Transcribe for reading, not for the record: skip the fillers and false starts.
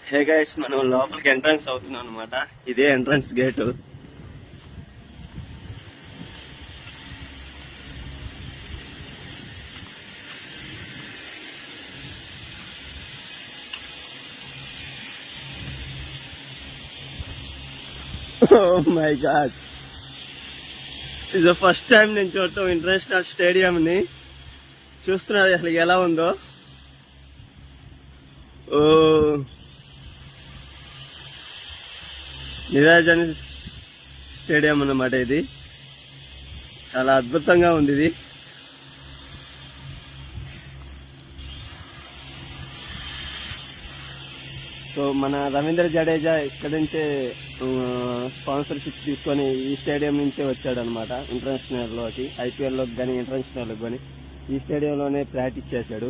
Hey guys, మనం లోపలికి entrance అవుతున్నాం అనమాట. ఇదే entrance gate. Oh my god, ఇది ఫస్ట్ టైం నేను చూడటం ఇంటర్నేషనల్ స్టేడియం ని. చూస్తున్నారు అసలు ఎలా ఉందో. ఓ నిరాజన్ స్టేడియం అన్నమాట. ఇది చాలా అద్భుతంగా ఉంది. ఇది సో మన రవీంద్ర జడేజా ఇక్కడి నుంచే స్పాన్సర్షిప్ తీసుకొని ఈ స్టేడియం నుంచే వచ్చాడు అనమాట. ఇంటర్నేషనల్ లోకి, ఐపీఎల్ లోకి కానీ ఇంటర్నేషనల్ లోకి కానీ ఈ స్టేడియంలోనే ప్రాక్టీస్ చేశాడు.